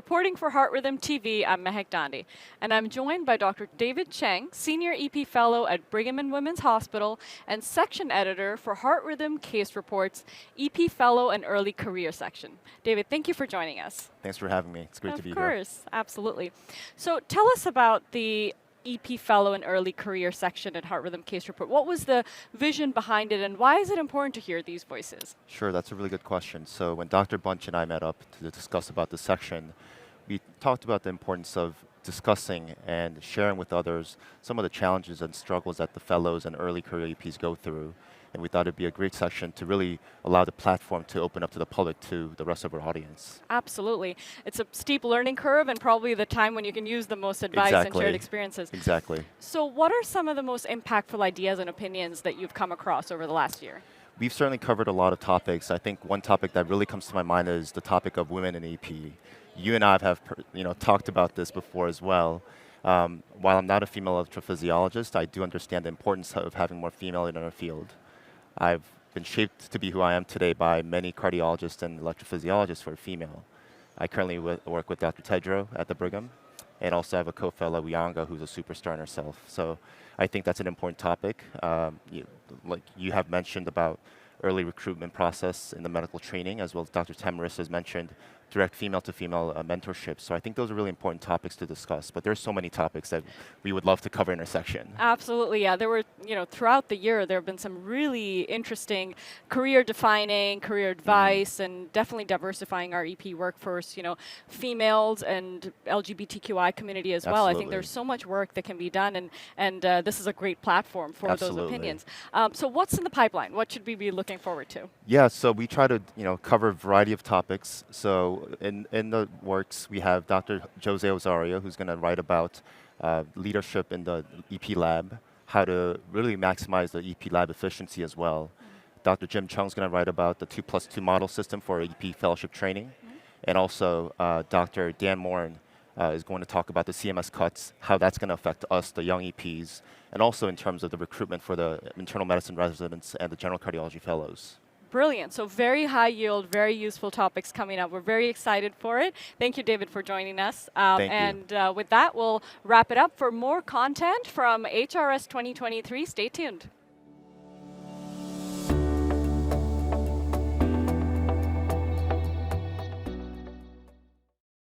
Reporting for Heart Rhythm TV, I'm Mehak Dhande, and I'm joined by Dr. David Chang, Senior EP Fellow at Brigham and Women's Hospital and Section Editor for Heart Rhythm Case Reports, EP Fellow and Early Career Section. David, thank you for joining us. Thanks for having me. It's great to be here. Of course, absolutely. So tell us about the EP Fellow and Early Career Section at Heart Rhythm Case Report. What was the vision behind it, and why is it important to hear these voices? Sure, that's a really good question. So when Dr. Bunch and I met up to discuss about this section, we talked about the importance of discussing and sharing with others some of the challenges and struggles that the fellows and early career EPs go through. And we thought it'd be a great section to really allow the platform to open up to the public, to the rest of our audience. Absolutely. It's a steep learning curve and probably the time when you can use the most advice and shared experiences. Exactly. So what are some of the most impactful ideas and opinions that you've come across over the last year? We've certainly covered a lot of topics. I think one topic that really comes to my mind is the topic of women in EP. You and I have talked about this before as well. While I'm not a female electrophysiologist, I do understand the importance of having more female in our field. I've been shaped to be who I am today by many cardiologists and electrophysiologists who are female. I currently work with Dr. Tedrow at the Brigham, and also have a co-fellow, Uyanga, who's a superstar in herself. So I think that's an important topic. Like you have mentioned about early recruitment process in the medical training, as well as Dr. Tamaris has mentioned, direct female-to-female mentorship. So I think those are really important topics to discuss. But there's so many topics that we would love to cover in our section. Absolutely, yeah. There were, throughout the year, there have been some really interesting career-defining, career advice, and definitely diversifying our EP workforce. Females and LGBTQI community as well. I think there's so much work that can be done, and this is a great platform for those opinions. So what's in the pipeline? What should we be looking forward to? Yeah, so we try to cover a variety of topics. So in the works, we have Dr. Jose Ozario, who's going to write about leadership in the EP lab, how to really maximize the EP lab efficiency as well. Dr. Jim Chung's going to write about the 2+2 model system for EP fellowship training. And also Dr. Dan Morin is going to talk about the CMS cuts, how that's going to affect us, the young EPs, and also in terms of the recruitment for the internal medicine residents and the general cardiology fellows. Brilliant. So very high yield, very useful topics coming up. We're very excited for it. Thank you, David, for joining us. Thank you. With that, we'll wrap it up. For more content from HRS 2023, stay tuned.